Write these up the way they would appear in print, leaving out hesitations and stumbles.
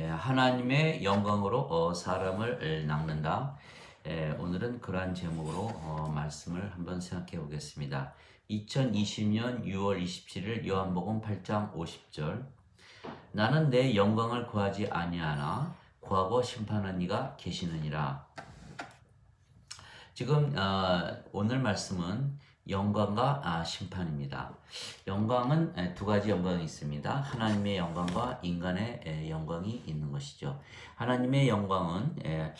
하나님의 영광으로 사람을 낚는다. 오늘은 그러한 제목으로 말씀을 한번 생각해 보겠습니다. 2020년 6월 27일 요한복음 8장 50절. 나는 내 영광을 구하지 아니하나 구하고 심판하는 이가 계시느니라. 지금 오늘 말씀은 영광과 심판입니다. 영광은 두 가지 영광이 있습니다. 하나님의 영광과 인간의 영광이 있는 것이죠. 하나님의 영광은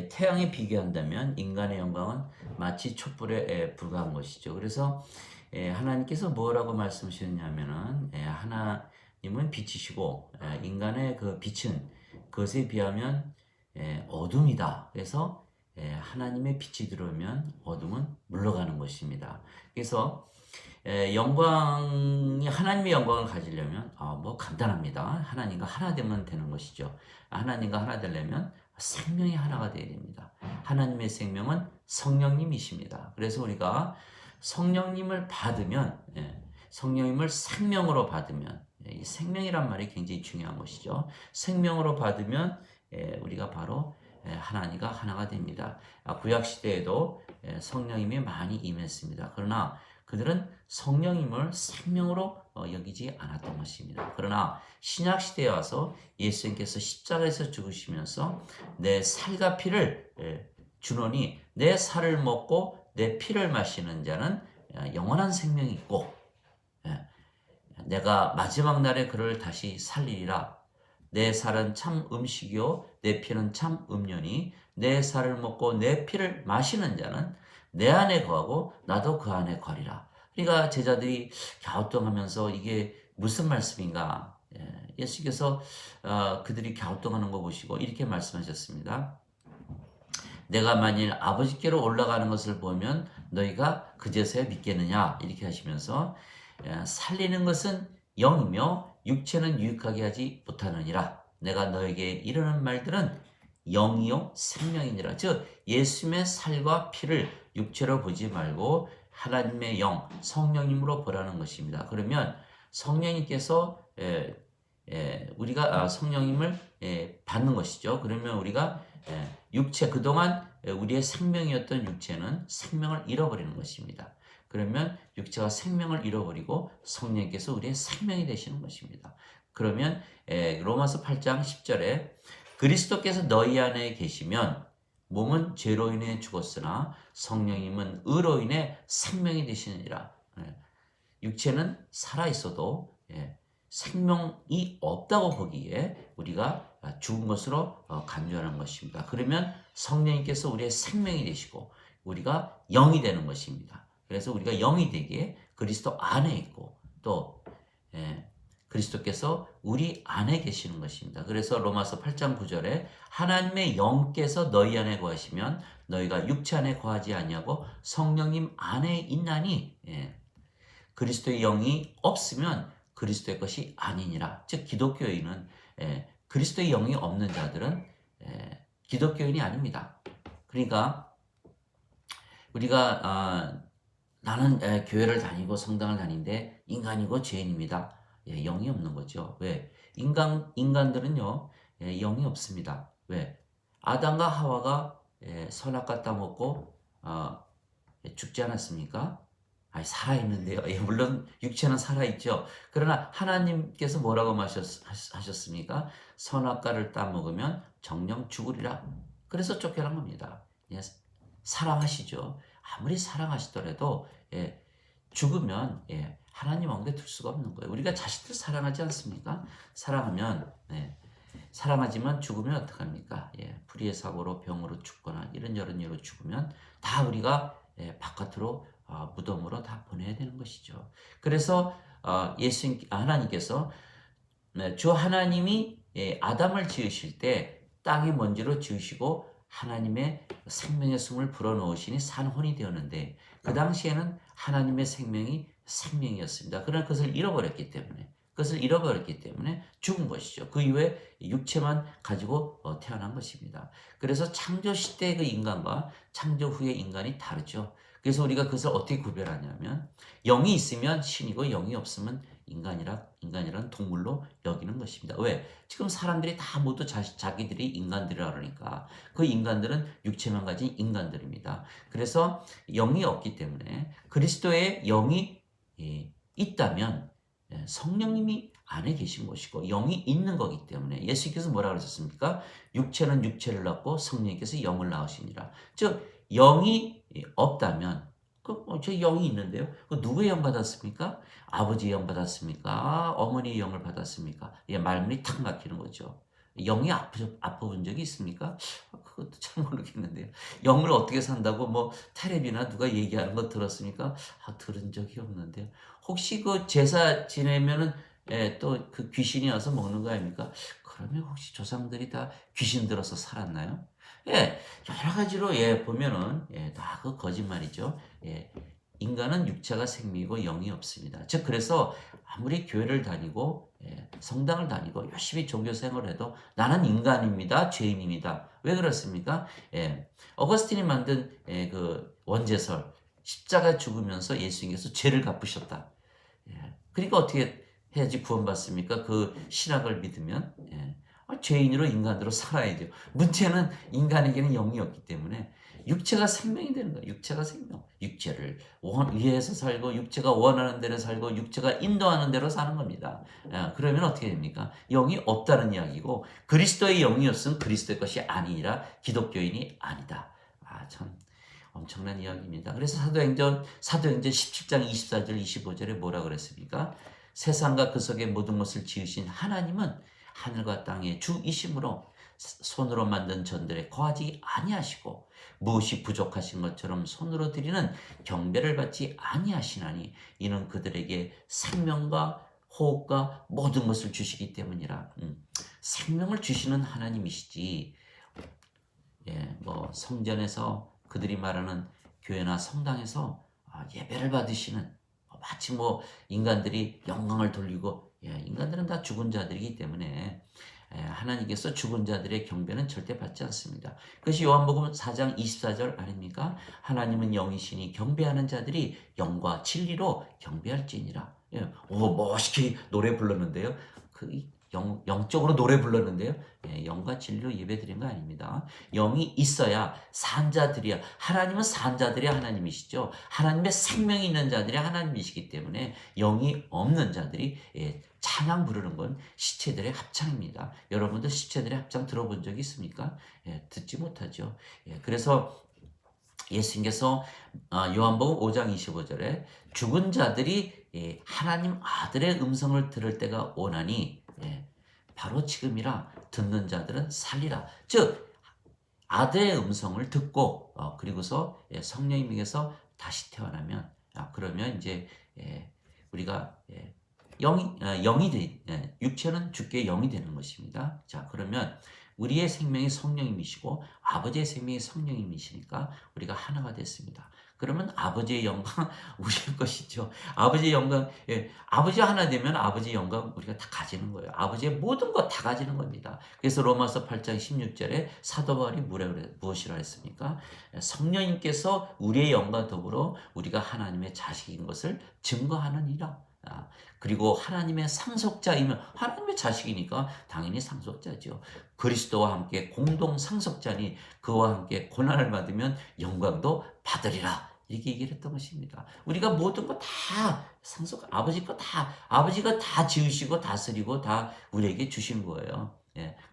태양에 비교한다면 인간의 영광은 마치 촛불에 불과한 것이죠. 그래서 하나님께서 뭐라고 말씀하셨냐면은 하나님은 빛이시고 인간의 그 빛은 그것에 비하면 어둠이다. 그래서 하나님의 빛이 들어오면 어둠은 물러가는 것입니다. 그래서 하나님의 영광을 가지려면 뭐 간단합니다. 하나님과 하나 되면 되는 것이죠. 하나님과 하나 되려면 생명이 하나가 되어야 됩니다. 하나님의 생명은 성령님이십니다. 그래서 우리가 성령님을 받으면 성령님을 생명으로 받으면 이 생명이란 말이 굉장히 중요한 것이죠. 생명으로 받으면 우리가 바로 하나님과 하나가 됩니다. 구약 시대에도 성령님이 많이 임했습니다. 그러나 그들은 성령님을 생명으로 여기지 않았던 것입니다. 그러나 신약 시대에 와서 예수님께서 십자가에서 죽으시면서 내 살과 피를 주노니 내 살을 먹고 내 피를 마시는 자는 영원한 생명이 있고 내가 마지막 날에 그를 다시 살리리라. 내 살은 참 음식이요 내 피는 참 음료니 내 살을 먹고 내 피를 마시는 자는 내 안에 거하고 나도 그 안에 거리라. 그러니까 제자들이 갸우뚱하면서 이게 무슨 말씀인가? 예수께서 그들이 갸우뚱하는 거 보시고 이렇게 말씀하셨습니다. 내가 만일 아버지께로 올라가는 것을 보면 너희가 그제서야 믿겠느냐? 이렇게 하시면서 살리는 것은 영이며 육체는 유익하게 하지 못하느니라. 내가 너에게 이르는 말들은 영이요 생명이니라. 즉 예수님의 살과 피를 육체로 보지 말고 하나님의 영 성령님으로 보라는 것입니다. 그러면 성령님께서 우리가 성령님을 받는 것이죠. 그러면 우리가 육체 그동안 우리의 생명이었던 육체는 생명을 잃어버리는 것입니다. 그러면 육체가 생명을 잃어버리고 성령께서 우리의 생명이 되시는 것입니다. 그러면 로마서 8장 10절에 그리스도께서 너희 안에 계시면 몸은 죄로 인해 죽었으나 성령님은 의로 인해 생명이 되시느니라. 육체는 살아있어도 생명이 없다고 보기에 우리가 죽은 것으로 간주하는 것입니다. 그러면 성령님께서 우리의 생명이 되시고 우리가 영이 되는 것입니다. 그래서 우리가 영이 되기에 그리스도 안에 있고 또 그리스도께서 우리 안에 계시는 것입니다. 그래서 로마서 8장 9절에 하나님의 영께서 너희 안에 거하시면 너희가 육체 안에 거하지 아니하고 성령님 안에 있나니 그리스도의 영이 없으면 그리스도의 것이 아니니라. 즉 기독교인은 그리스도의 영이 없는 자들은 기독교인이 아닙니다. 그러니까 우리가 나는 교회를 다니고 성당을 다니는데 인간이고 죄인입니다. 영이 없는 거죠. 왜? 인간들은요, 영이 없습니다. 왜? 아담과 하와가 선악과 따먹고 죽지 않았습니까? 살아있는데요. 물론 육체는 살아있죠. 그러나 하나님께서 뭐라고 하셨습니까? 선악과를 따먹으면 정령 죽으리라. 그래서 쫓겨난 겁니다. 사랑하시죠. 아무리 사랑하시더라도 죽으면 하나님 엉덩이에 둘 수가 없는 거예요. 우리가 자식들 사랑하지 않습니까? 사랑하지만 죽으면 어떡합니까? 불의의 사고로 병으로 죽거나 이런저런 이유로 죽으면 다 우리가 바깥으로 무덤으로 다 보내야 되는 것이죠. 그래서 하나님께서 주 하나님이 아담을 지으실 때 땅의 먼지로 지으시고 하나님의 생명의 숨을 불어넣으시니 산혼이 되었는데 그 당시에는 하나님의 생명이 생명이었습니다. 그러나 그것을 잃어버렸기 때문에 죽은 것이죠. 그 이후에 육체만 가지고 태어난 것입니다. 그래서 창조 시대의 그 인간과 창조 후의 인간이 다르죠. 그래서 우리가 그것을 어떻게 구별하냐면 영이 있으면 신이고 영이 없으면 인간이란 동물로 여기는 것입니다. 왜? 지금 사람들이 다 모두 자기들이 인간들이라 그러니까 그 인간들은 육체만 가진 인간들입니다. 그래서 영이 없기 때문에 그리스도의 영이 있다면 성령님이 안에 계신 것이고 영이 있는 거기 때문에 예수께서 뭐라 그러셨습니까? 육체는 육체를 낳고 성령께서 영을 낳으시니라. 즉 영이 없다면 저 영이 있는데요. 그 누구의 영 받았습니까? 아버지의 영 받았습니까? 어머니의 영을 받았습니까? 말문이 탁 막히는 거죠. 영이 아파본 적이 있습니까? 그것도 잘 모르겠는데요. 영을 어떻게 산다고 뭐 텔레비나 누가 얘기하는 거 들었습니까? 들은 적이 없는데요. 혹시 그 제사 지내면은 또 그 귀신이 와서 먹는 거 아닙니까? 그러면 혹시 조상들이 다 귀신 들어서 살았나요? 여러 가지로 보면은 다 그 거짓말이죠. 인간은 육체가 생명이고 영이 없습니다. 즉 그래서 아무리 교회를 다니고 성당을 다니고 열심히 종교 생활을 해도 나는 인간입니다. 죄인입니다. 왜 그렇습니까? 어거스틴이 만든 그 원제설 십자가 죽으면서 예수님께서 죄를 갚으셨다. 그러니까 어떻게 해야지 구원받습니까? 그 신학을 믿으면 죄인으로 인간으로 살아야죠. 문제는 인간에게는 영이 없기 때문에 육체가 생명이 되는 거예요. 육체가 생명. 육체를 위해서 살고 육체가 원하는 대로 살고 육체가 인도하는 대로 사는 겁니다. 그러면 어떻게 됩니까? 영이 없다는 이야기고 그리스도의 영이 없으면 그리스도의 것이 아니라 기독교인이 아니다. 참 엄청난 이야기입니다. 그래서 사도행전 17장 24절 25절에 뭐라 그랬습니까? 세상과 그 속의 모든 것을 지으신 하나님은 하늘과 땅의 주이심으로 손으로 만든 전들에 거하지 아니하시고 무엇이 부족하신 것처럼 손으로 드리는 경배를 받지 아니하시나니 이는 그들에게 생명과 호흡과 모든 것을 주시기 때문이라. 생명을 주시는 하나님이시지 뭐 성전에서 그들이 말하는 교회나 성당에서 예배를 받으시는 마치 뭐 인간들이 영광을 돌리고 인간들은 다 죽은 자들이기 때문에 하나님께서 죽은 자들의 경배는 절대 받지 않습니다. 그것이 요한복음 4장 24절 아닙니까? 하나님은 영이시니 경배하는 자들이 영과 진리로 경배할지니라. 멋있게 노래 불렀는데요. 영적으로 노래 불렀는데요. 영과 진리로 예배드린 거 아닙니다. 영이 있어야 산 자들이야. 하나님은 산 자들이 하나님이시죠. 하나님의 생명이 있는 자들이 하나님이시기 때문에 영이 없는 자들이 찬양 부르는 건 시체들의 합창입니다. 여러분들 시체들의 합창 들어본 적이 있습니까? 듣지 못하죠. 그래서 예수님께서 요한복음 5장 25절에 죽은 자들이 하나님 아들의 음성을 들을 때가 오나니 바로 지금이라 듣는 자들은 살리라. 즉 아들의 음성을 듣고 그리고서 성령님에게서 다시 태어나면 그러면 이제 우리가 영이 육체는 주께 영이 되는 것입니다. 자 그러면 우리의 생명이 성령님이시고 아버지의 생명이 성령님이시니까 우리가 하나가 됐습니다. 그러면 아버지의 영광 우리의 것이죠. 아버지의 영광, 아버지가 하나 되면 아버지의 영광 우리가 다 가지는 거예요. 아버지의 모든 것 다 가지는 겁니다. 그래서 로마서 8장 16절에 사도 바울이 무엇이라 했습니까? 성령님께서 우리의 영과 더불어 우리가 하나님의 자식인 것을 증거하느니라. 그리고 하나님의 상속자이면 하나님의 자식이니까 당연히 상속자죠. 그리스도와 함께 공동 상속자니 그와 함께 고난을 받으면 영광도 받으리라. 이렇게 얘기를 했던 것입니다. 우리가 모든 거 다 아버지가 다 지으시고 다스리고 다 우리에게 주신 거예요.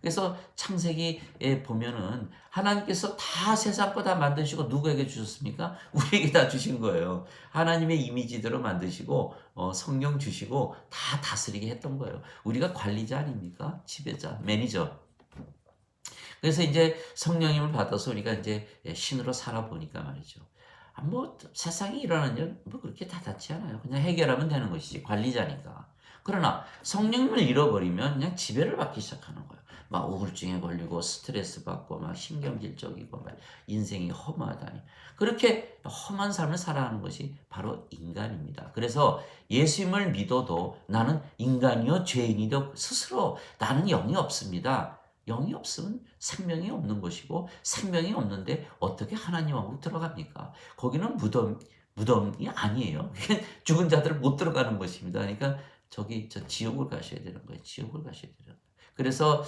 그래서 창세기에 보면은 하나님께서 다 세상 거 다 만드시고 누구에게 주셨습니까? 우리에게 다 주신 거예요. 하나님의 이미지대로 만드시고 성령 주시고 다 다스리게 했던 거예요. 우리가 관리자 아닙니까? 지배자, 매니저. 그래서 이제 성령님을 받아서 우리가 이제 신으로 살아보니까 말이죠. 뭐 세상에 일어나는 일 뭐 그렇게 다 닿지 않아요. 그냥 해결하면 되는 것이지 관리자니까. 그러나 성령님을 잃어버리면 그냥 지배를 받기 시작하는 거예요. 막 우울증에 걸리고 스트레스 받고 막 신경질적이고 막 인생이 허무하다니. 그렇게 험한 삶을 살아가는 것이 바로 인간입니다. 그래서 예수님을 믿어도 나는 인간이요 죄인이요 스스로 나는 영이 없습니다. 영이 없으면 생명이 없는 것이고 생명이 없는데 어떻게 하나님 왕국 들어갑니까? 거기는 무덤이 아니에요. 죽은 자들을 못 들어가는 것입니다. 그러니까 저 지옥을 가셔야 되는 거예요. 지옥을 가셔야 되는 거예요. 그래서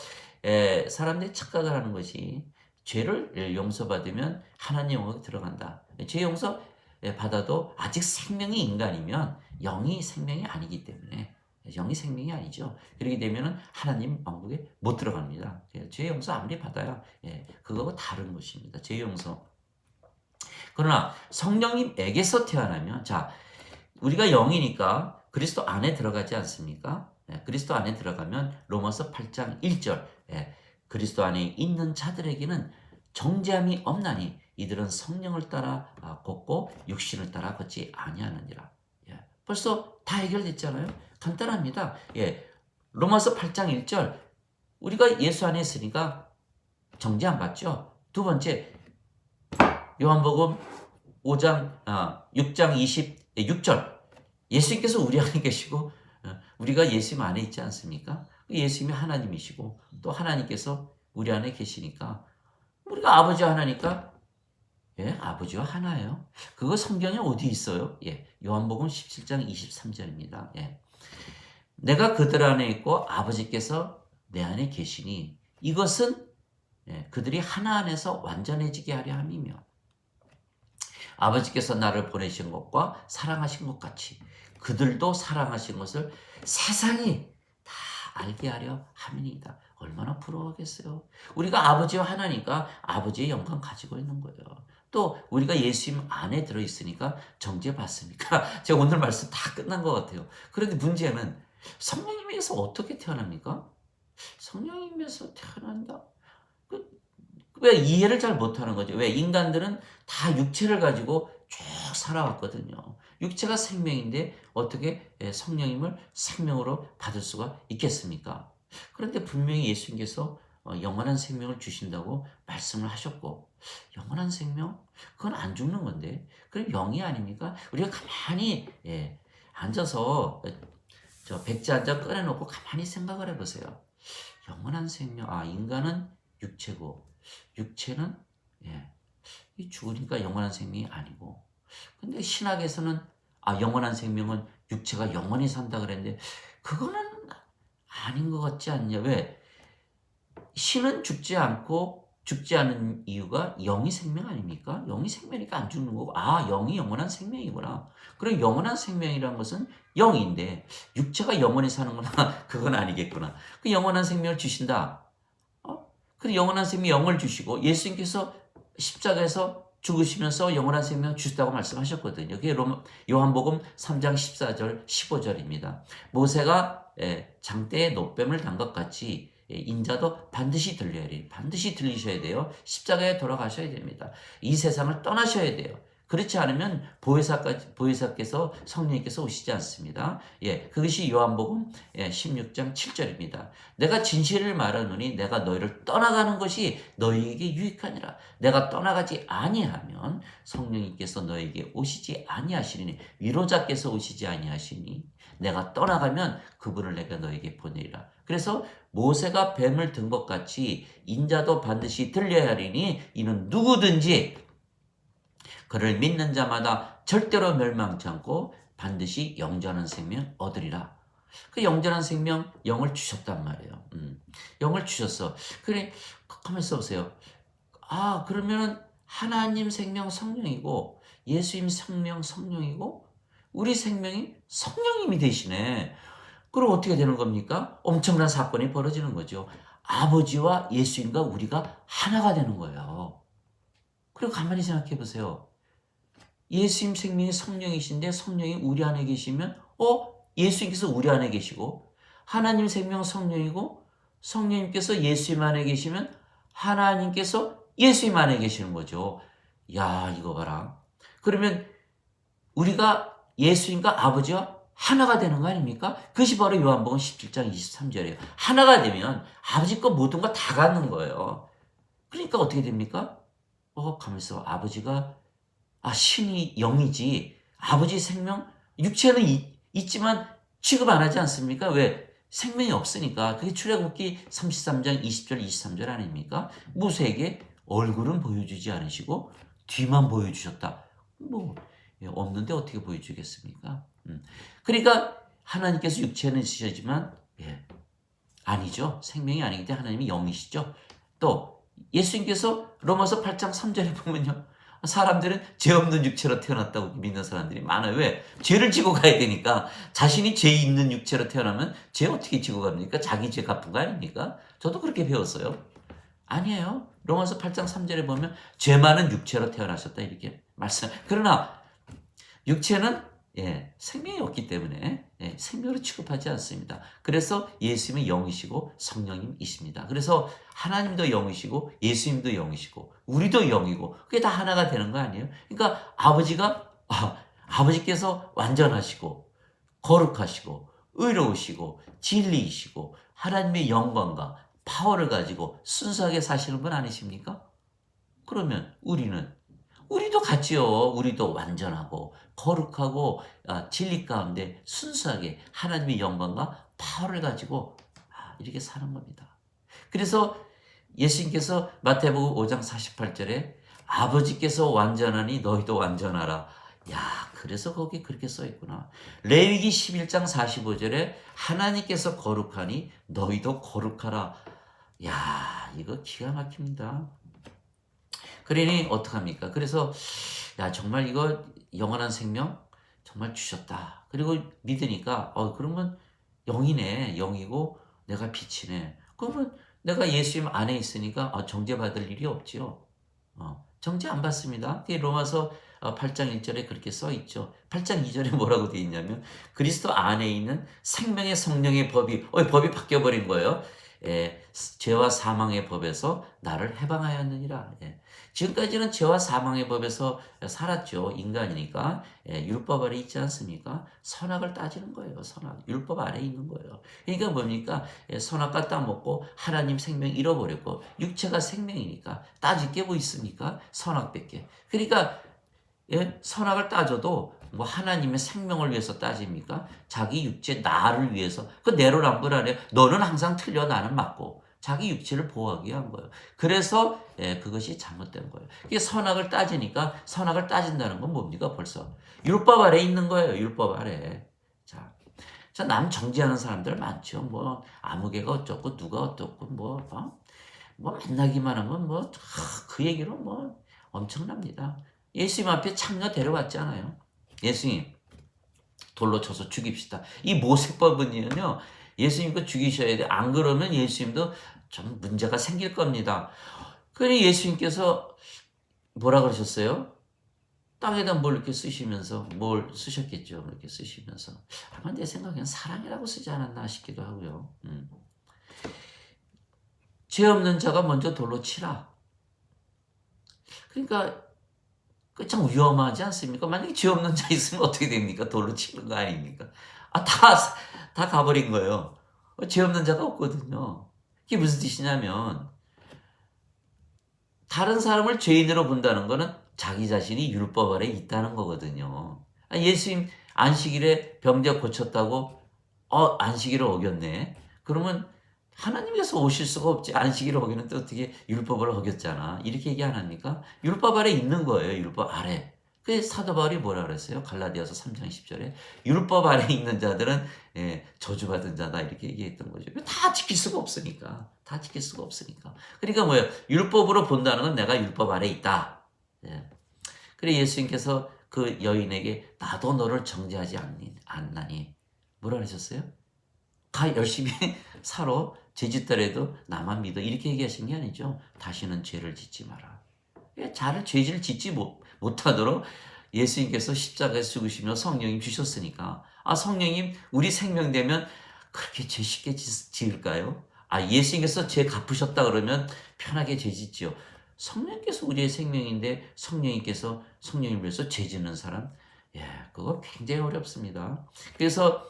사람들이 착각을 하는 것이 죄를 용서받으면 하나님 영역에 들어간다. 죄 용서 받아도 아직 생명이 인간이면 영이 생명이 아니기 때문에 영이 생명이 아니죠. 그렇게 되면은 하나님 왕국에 못 들어갑니다. 죄 용서 아무리 받아야 그거하고 다른 것입니다. 죄 용서. 그러나 성령님에게서 태어나면 자 우리가 영이니까 그리스도 안에 들어가지 않습니까? 그리스도 안에 들어가면 로마서 8장 1절 그리스도 안에 있는 자들에게는 정죄함이 없나니 이들은 성령을 따라 걷고 육신을 따라 걷지 아니하느니라. 벌써 다 해결됐잖아요. 간단합니다. 로마서 8장 1절 우리가 예수 안에 있으니까 정죄 안 받죠. 두 번째 요한복음 6장 26절 예수님께서 우리 안에 계시고 우리가 예수님 안에 있지 않습니까? 예수님이 하나님이시고 또 하나님께서 우리 안에 계시니까 우리가 아버지와 하나니까 아버지와 하나예요. 그거 성경에 어디 있어요? 요한복음 17장 23절입니다. 내가 그들 안에 있고 아버지께서 내 안에 계시니 이것은 그들이 하나 안에서 완전해지게 하려 함이며 아버지께서 나를 보내신 것과 사랑하신 것 같이 그들도 사랑하신 것을 세상이 다 알게 하려 함이니이다. 얼마나 부러워하겠어요. 우리가 아버지와 하나니까 아버지의 영광 가지고 있는 거예요. 또 우리가 예수님 안에 들어있으니까 정죄받습니까? 제가 오늘 말씀 다 끝난 것 같아요. 그런데 문제는 성령님에서 어떻게 태어납니까? 성령님에서 태어난다? 왜 이해를 잘 못하는 거죠? 왜 인간들은 다 육체를 가지고 쭉 살아왔거든요. 육체가 생명인데 어떻게 성령님을 생명으로 받을 수가 있겠습니까? 그런데 분명히 예수님께서 영원한 생명을 주신다고 말씀을 하셨고 영원한 생명? 그건 안 죽는 건데 그럼 영이 아닙니까? 우리가 가만히 앉아서 저 백지 한 잔 꺼내놓고 가만히 생각을 해보세요. 영원한 생명, 인간은 육체고 육체는 이 죽으니까 영원한 생명이 아니고 근데 신학에서는 영원한 생명은 육체가 영원히 산다 그랬는데 그거는 아닌 것 같지 않냐? 왜? 신은 죽지 않고 죽지 않은 이유가 영이 생명 아닙니까? 영이 생명이니까 안 죽는 거고 영이 영원한 생명이구나. 그럼 영원한 생명이라는 것은 영인데 육체가 영원히 사는구나. 그건 아니겠구나. 그 영원한 생명을 주신다. 그 영원한 생명 영을 주시고 예수님께서 십자가에서 죽으시면서 영원한 생명 주셨다고 말씀하셨거든요. 그게 요한복음 3장 14절 15절입니다. 모세가 장대에 노뱀을 단 것 같이 인자도 반드시 들려야 돼요. 반드시 들리셔야 돼요. 십자가에 돌아가셔야 됩니다. 이 세상을 떠나셔야 돼요. 그렇지 않으면 보혜사께서 성령님께서 오시지 않습니다. 그것이 요한복음 16장 7절입니다. 내가 진실을 말하노니 내가 너희를 떠나가는 것이 너희에게 유익하니라. 내가 떠나가지 아니하면 성령님께서 너희에게 오시지 아니하시니 위로자께서 오시지 아니하시니 내가 떠나가면 그분을 내가 너희에게 보내리라. 그래서 모세가 뱀을 든 것 같이 인자도 반드시 들려야 하리니 이는 누구든지 그를 믿는 자마다 절대로 멸망치 않고 반드시 영전한 생명 얻으리라. 그 영전한 생명 영을 주셨단 말이에요. 영을 주셨어. 그래 가만히 써보세요. 그러면 하나님 생명 성령이고 예수님 생명 성령이고 우리 생명이 성령님이 되시네. 그럼 어떻게 되는 겁니까? 엄청난 사건이 벌어지는 거죠. 아버지와 예수님과 우리가 하나가 되는 거예요. 그리고 가만히 생각해 보세요. 예수님 생명이 성령이신데 성령이 우리 안에 계시면 예수님께서 우리 안에 계시고 하나님 생명 성령이고 성령님께서 예수님 안에 계시면 하나님께서 예수님 안에 계시는 거죠. 야, 이거 봐라. 그러면 우리가 예수님과 아버지와 하나가 되는 거 아닙니까? 그것이 바로 요한복음 17장 23절이에요. 하나가 되면 아버지 거 모든 거 다 갖는 거예요. 그러니까 어떻게 됩니까? 가면서 아버지가 신이 영이지 아버지 생명 육체는 있지만 취급 안 하지 않습니까? 왜? 생명이 없으니까. 그게 출애굽기 33장 20절 23절 아닙니까? 모세에게 얼굴은 보여주지 않으시고 뒤만 보여주셨다. 없는데 어떻게 보여주겠습니까? 그러니까 하나님께서 육체는 있으시지만 아니죠. 생명이 아니기 때문에 하나님이 영이시죠. 또 예수님께서 로마서 8장 3절에 보면요. 사람들은 죄 없는 육체로 태어났다고 믿는 사람들이 많아요. 왜? 죄를 지고 가야 되니까. 자신이 죄 있는 육체로 태어나면 죄 어떻게 지고 갑니까? 자기 죄 갚은 거 아닙니까? 저도 그렇게 배웠어요. 아니에요. 로마서 8장 3절에 보면 죄 많은 육체로 태어나셨다 이렇게 말씀. 그러나 육체는 생명이 없기 때문에 생명으로 취급하지 않습니다. 그래서 예수님은 영이시고 성령님이십니다. 그래서 하나님도 영이시고 예수님도 영이시고 우리도 영이고 그게 다 하나가 되는 거 아니에요? 그러니까 아버지께서 완전하시고 거룩하시고 의로우시고 진리이시고 하나님의 영광과 파워를 가지고 순수하게 사시는 분 아니십니까? 그러면 우리도 같지요. 우리도 완전하고 거룩하고 진리 가운데 순수하게 하나님의 영광과 파워를 가지고 이렇게 사는 겁니다. 그래서 예수님께서 마태복음 5장 48절에 아버지께서 완전하니 너희도 완전하라. 그래서 거기 그렇게 써 있구나. 레위기 11장 45절에 하나님께서 거룩하니 너희도 거룩하라. 이거 기가 막힙니다. 그러니 어떡합니까? 그래서 정말 이거 영원한 생명 정말 주셨다. 그리고 믿으니까 그러면 영이네. 영이고 내가 빛이네. 그러면 내가 예수님 안에 있으니까 정죄받을 일이 없지요. 정죄 안 받습니다. 로마서 8장 1절에 그렇게 써 있죠. 8장 2절에 뭐라고 되어 있냐면 그리스도 안에 있는 생명의 성령의 법이 바뀌어버린 거예요. 죄와 사망의 법에서 나를 해방하였느니라. 지금까지는 죄와 사망의 법에서 살았죠. 인간이니까. 율법 아래 있지 않습니까? 선악을 따지는 거예요. 선악. 율법 아래 있는 거예요. 그러니까 뭡니까? 선악과 따먹고 하나님 생명 잃어버렸고 육체가 생명이니까 따질 게 뭐 있습니까? 선악밖에. 그러니까 선악을 따져도 뭐 하나님의 생명을 위해서 따집니까? 자기 육체 나를 위해서. 그 내로남불하래. 너는 항상 틀려 나는 맞고. 자기 육체를 보호하기 위한 거예요. 그래서 그것이 잘못된 거예요. 이게 선악을 따지니까 선악을 따진다는 건 뭡니까? 벌써 율법 아래 있는 거예요. 율법 아래. 자, 남 정죄하는 사람들 많죠. 뭐 아무개가 어쩌고 누가 어떻고 뭐 만나기만 하면 그 얘기로 엄청납니다. 예수님 앞에 창녀 데려왔잖아요. 예수님 돌로 쳐서 죽입시다. 이 모세법은요. 예수님 거 죽이셔야 돼. 안 그러면 예수님도 좀 문제가 생길 겁니다. 그러니 예수님께서 뭐라 그러셨어요? 땅에다 뭘 이렇게 쓰시면서 뭘 쓰셨겠죠. 이렇게 쓰시면서 아마 내 생각엔 사랑이라고 쓰지 않았나 싶기도 하고요. 죄 없는 자가 먼저 돌로 치라. 그러니까 참 위험하지 않습니까? 만약에 죄 없는 자 있으면 어떻게 됩니까? 돌로 치는 거 아닙니까? 다 가버린 거예요. 죄 없는 자가 없거든요. 이게 무슨 뜻이냐면 다른 사람을 죄인으로 본다는 거는 자기 자신이 율법 아래 있다는 거거든요. 예수님 안식일에 병자 고쳤다고 안식일을 어겼네. 그러면 하나님께서 오실 수가 없지. 안식일을 어기는데 어떻게 율법을 어겼잖아. 이렇게 얘기 안 합니까? 율법 아래 있는 거예요. 율법 아래. 그 사도 바울이 뭐라 그랬어요? 갈라디아서 3장 10절에 율법 아래 있는 자들은 저주받은 자다 이렇게 얘기했던 거죠. 다 지킬 수가 없으니까. 다 지킬 수가 없으니까. 그러니까 뭐예요? 율법으로 본다는 건 내가 율법 아래 있다. 그래 예수님께서 그 여인에게 나도 너를 정죄하지 않나니 뭐라 그러셨어요? 가 열심히 살아. 죄짓더라도 나만 믿어. 이렇게 얘기하신 게 아니죠. 다시는 죄를 짓지 마라. 죄를 짓지 못하도록 예수님께서 십자가에서 죽으시며 성령님 주셨으니까. 성령님 우리 생명 되면 그렇게 죄 쉽게 지을까요? 예수님께서 죄 갚으셨다 그러면 편하게 죄 짓지요. 성령께서 우리의 생명인데 성령님 위해서 죄 짓는 사람 그거 굉장히 어렵습니다. 그래서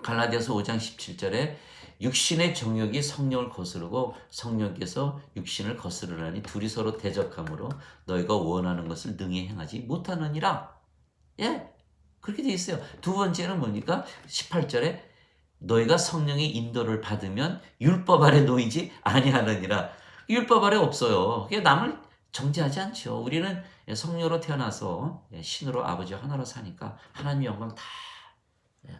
갈라디아서 5장 17절에 육신의 정욕이 성령을 거스르고 성령께서 육신을 거스르라니 둘이 서로 대적함으로 너희가 원하는 것을 능히 행하지 못하느니라. 그렇게 돼 있어요. 두 번째는 뭡니까? 18절에 너희가 성령의 인도를 받으면 율법 아래 놓이지 아니하느니라. 율법 아래 없어요. 남을 정죄하지 않죠. 우리는 성령으로 태어나서 신으로 아버지와 하나로 사니까 하나님의 영광 다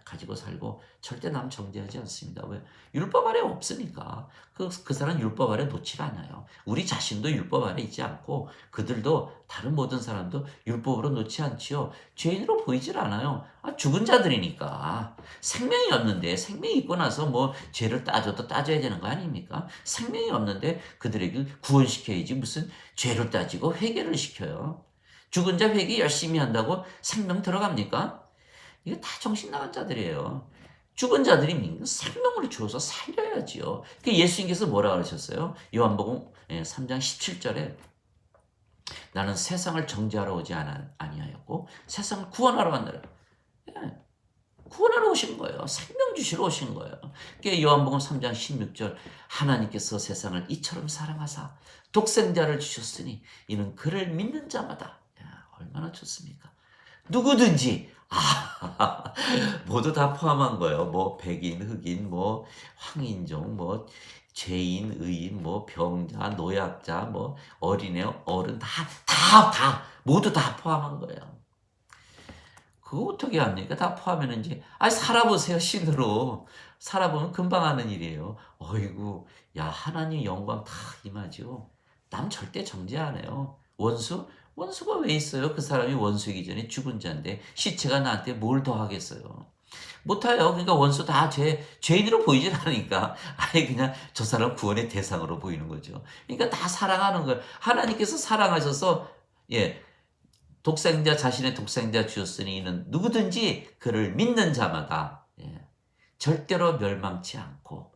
가지고 살고 절대 남 정죄하지 않습니다. 왜? 율법 아래 없으니까. 그 사람 율법 아래 놓질 않아요. 우리 자신도 율법 아래 있지 않고 그들도 다른 모든 사람도 율법으로 놓지 않지요. 죄인으로 보이질 않아요. 죽은 자들이니까. 생명이 없는데 생명이 있고 나서 뭐 죄를 따져도 따져야 되는 거 아닙니까? 생명이 없는데 그들에게 구원시켜야지 무슨 죄를 따지고 회개를 시켜요. 죽은 자 회개 열심히 한다고 생명 들어갑니까? 이거 다 정신 나간 자들이에요. 죽은 자들이 생명을 주어서 살려야지요. 예수님께서 뭐라 그러셨어요? 요한복음 3장 17절에 나는 세상을 정죄하러 오지 아니하였고 세상을 구원하러 왔느라. 구원하러 오신 거예요. 생명 주시러 오신 거예요. 요한복음 3장 16절 하나님께서 세상을 이처럼 사랑하사 독생자를 주셨으니 이는 그를 믿는 자마다 얼마나 좋습니까? 누구든지 모두 다 포함한 거예요. 뭐 백인, 흑인, 뭐 황인종, 뭐 죄인, 의인, 뭐 병자, 노약자, 뭐 어린애, 어른 다 모두 다 포함한 거예요. 그거 어떻게 합니까? 다 포함했는지. 살아보세요, 신으로. 살아보면 금방 하는 일이에요. 어이구, 야, 하나님 영광 다 임하죠. 남 절대 정죄 안 해요. 원수가 왜 있어요? 그 사람이 원수이기 전에 죽은 자인데 시체가 나한테 뭘 더 하겠어요? 못해요. 그러니까 원수 다 죄인으로 보이질 않으니까 그냥 저 사람 구원의 대상으로 보이는 거죠. 그러니까 다 사랑하는 거예요. 하나님께서 사랑하셔서 자신의 독생자 주셨으니 이는 누구든지 그를 믿는 자마다 절대로 멸망치 않고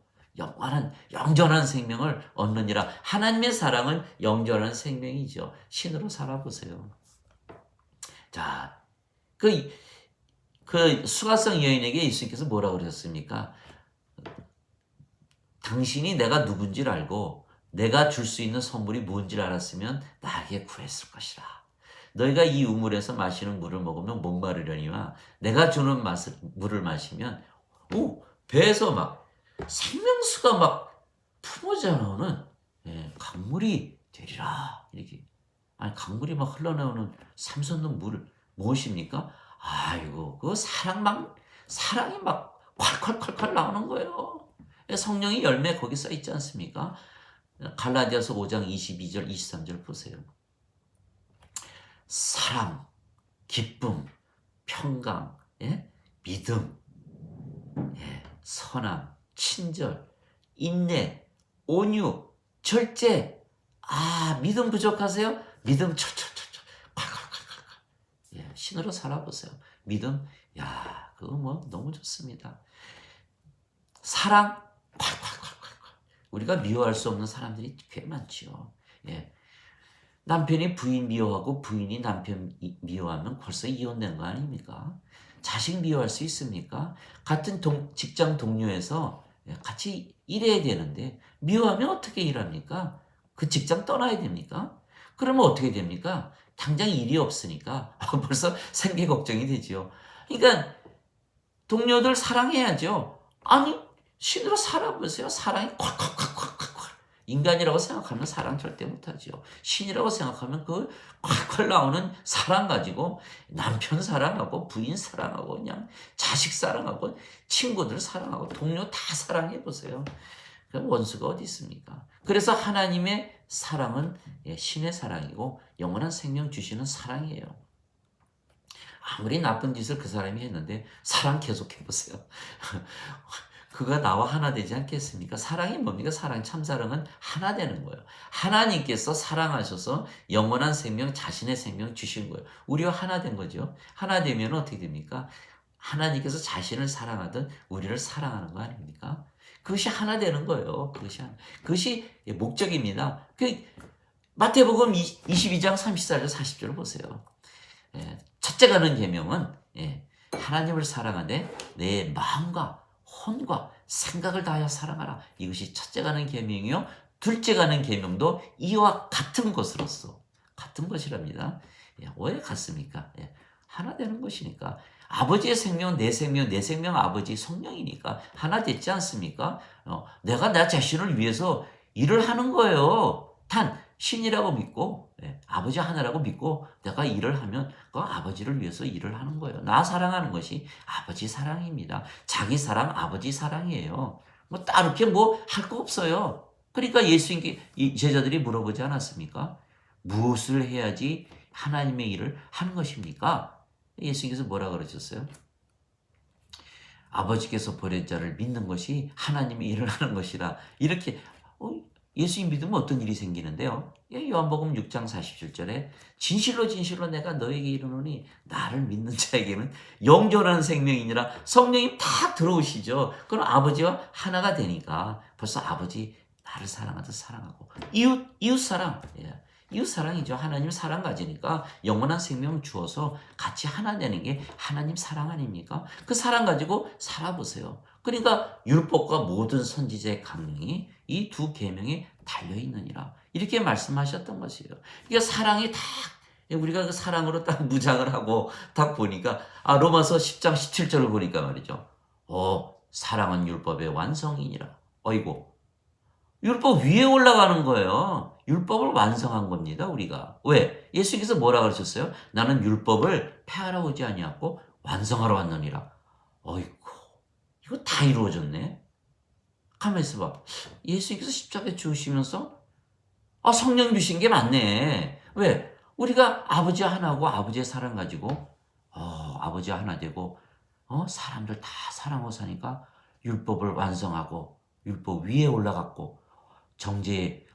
영전한 생명을 얻느니라. 하나님의 사랑은 영전한 생명이죠. 신으로 살아보세요. 자, 그 수가성 여인에게 예수님께서 뭐라고 그러셨습니까? 당신이 내가 누군지를 알고 내가 줄 수 있는 선물이 뭔지를 알았으면 나에게 구했을 것이라. 너희가 이 우물에서 마시는 물을 먹으면 목마르려니와 내가 주는 물을 마시면 배에서 막 생명수가 막 품어져 나오는 강물이 되리라. 이렇게. 강물이 막 흘러나오는 삼선동 물 무엇입니까? 그 사랑이 막 콸콸콸콸 나오는 거예요. 성령의 열매 거기 써 있지 않습니까? 갈라디아서 5장 22절 23절 보세요. 사랑, 기쁨, 평강, 믿음, 선함, 친절, 인내, 온유, 절제. 믿음 부족하세요? 믿음 철철철철 콸콸콸콸. 신으로 살아보세요. 믿음, 그거 뭐 너무 좋습니다. 사랑, 콸콸콸콸. 우리가 미워할 수 없는 사람들이 꽤 많지요. 남편이 부인 미워하고 부인이 남편 미워하면 벌써 이혼된 거 아닙니까? 자식 미워할 수 있습니까? 같은 직장 동료에서 같이 일해야 되는데 미워하면 어떻게 일합니까? 그 직장 떠나야 됩니까? 그러면 어떻게 됩니까? 당장 일이 없으니까 벌써 생계 걱정이 되지요. 그러니까 동료들 사랑해야죠. 신으로 살아보세요. 사랑이 콱콱콱콱콱. 인간이라고 생각하면 사랑 절대 못하죠. 신이라고 생각하면 그 콸콸 나오는 사랑 가지고 남편 사랑하고 부인 사랑하고 그냥 자식 사랑하고 친구들 사랑하고 동료 다 사랑해보세요. 그럼 원수가 어디 있습니까? 그래서 하나님의 사랑은 신의 사랑이고 영원한 생명 주시는 사랑이에요. 아무리 나쁜 짓을 그 사람이 했는데 사랑 계속해보세요. 그가 나와 하나 되지 않겠습니까? 사랑이 뭡니까? 참사랑은 하나 되는 거예요. 하나님께서 사랑하셔서 영원한 생명, 자신의 생명 주신 거예요. 우리와 하나 된 거죠. 하나 되면 어떻게 됩니까? 하나님께서 자신을 사랑하듯 우리를 사랑하는 거 아닙니까? 그것이 하나 되는 거예요. 그것이 목적입니다. 마태복음 22장 34절 40절을 보세요. 첫째 가는 계명은 하나님을 사랑하되 내 마음과 혼과 생각을 다하여 사랑하라. 이것이 첫째 가는 계명이요. 둘째 가는 계명도 이와 같은 것이랍니다. 왜 같습니까? 하나 되는 것이니까. 아버지의 생명은 내 생명, 내 생명 아버지 성령이니까 하나 됐지 않습니까? 내가 나 자신을 위해서 일을 하는 거예요. 단 신이라고 믿고 아버지 하나라고 믿고 내가 일을 하면 그 아버지를 위해서 일을 하는 거예요. 나 사랑하는 것이 아버지 사랑입니다. 자기 사랑 아버지 사랑이에요. 뭐 따르게 뭐 할 거 없어요. 그러니까 예수님께 이 제자들이 물어보지 않았습니까? 무엇을 해야지 하나님의 일을 하는 것입니까? 예수님께서 뭐라 그러셨어요? 아버지께서 보낸 자를 믿는 것이 하나님의 일을 하는 것이라. 이렇게 예수님 믿으면 어떤 일이 생기는데요? 요한복음 6장 47절에 진실로 진실로 내가 너에게 이르노니 나를 믿는 자에게는 영존하는 생명이니라. 성령이 탁 들어오시죠. 그럼 아버지와 하나가 되니까 벌써 아버지 나를 사랑하듯 사랑하고 이웃 사랑. 이웃 사랑이죠. 하나님 사랑 가지니까 영원한 생명을 주어서 같이 하나 되는 게 하나님 사랑 아닙니까? 그 사랑 가지고 살아보세요. 그러니까 율법과 모든 선지자의 강령이 이 두 계명에 달려 있느니라. 이렇게 말씀하셨던 것이에요. 그러니까 사랑이 딱 우리가 그 사랑으로 딱 무장을 하고 딱 보니까 로마서 10장 17절을 보니까 말이죠. 사랑은 율법의 완성이니라. 어이고 율법 위에 올라가는 거예요. 율법을 완성한 겁니다, 우리가. 왜? 예수께서 뭐라 그러셨어요? 나는 율법을 폐하러 오지 아니하고 완성하러 왔느니라. 어이구, 이거 다 이루어졌네. 가만히 있어봐. 예수께서 십자가에 죽으시면서 성령 주신 게 맞네. 왜? 우리가 아버지 하나고 아버지의 사랑 가지고 아버지 하나 되고 사람들 다 사랑하고 사니까 율법을 완성하고 율법 위에 올라갔고 정죄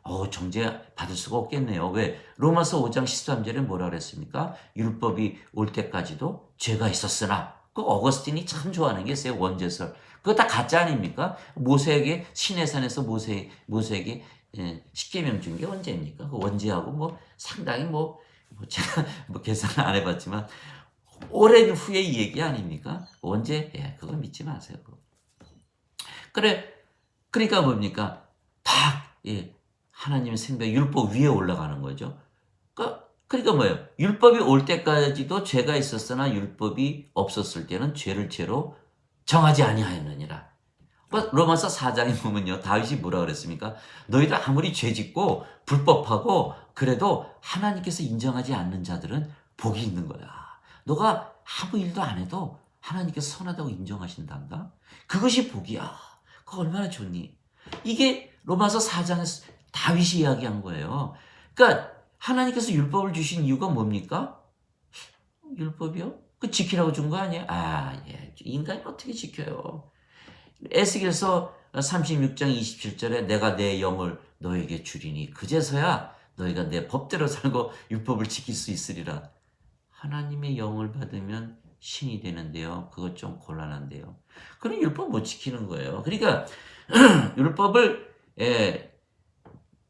받을 수가 없겠네요. 왜? 로마서 5장 13절에 뭐라 그랬습니까? 율법이 올 때까지도 죄가 있었으나. 그 어거스틴이 참 좋아하는 게 있어요. 원죄설. 그거 다 가짜 아닙니까? 모세에게 시내산에서 모세에게 십계명 준 게 언제입니까? 그 원죄하고 상당히 제가 계산을 안 해봤지만 오랜 후에 이 얘기 아닙니까? 원죄 그거 믿지 마세요. 그러니까 뭡니까? 하나님의 생명 율법 위에 올라가는 거죠. 그러니까 뭐예요? 율법이 올 때까지도 죄가 있었으나 율법이 없었을 때는 죄를 죄로 정하지 아니하였느니라. 로마서 4장에 보면요. 다윗이 뭐라 그랬습니까? 너희들 아무리 죄짓고 불법하고 그래도 하나님께서 인정하지 않는 자들은 복이 있는 거야. 너가 아무 일도 안 해도 하나님께서 선하다고 인정하신단다. 그것이 복이야. 그거 얼마나 좋니? 이게 로마서 4장에서 다윗이 이야기한 거예요. 그러니까 하나님께서 율법을 주신 이유가 뭡니까? 율법이요? 그 지키라고 준 거 아니에요? 인간이 어떻게 지켜요? 에스겔서 36장 27절에 내가 내 영을 너에게 주리니 그제서야 너희가 내 법대로 살고 율법을 지킬 수 있으리라. 하나님의 영을 받으면 신이 되는데요. 그것 좀 곤란한데요. 그럼 율법 못 지키는 거예요. 그러니까 율법을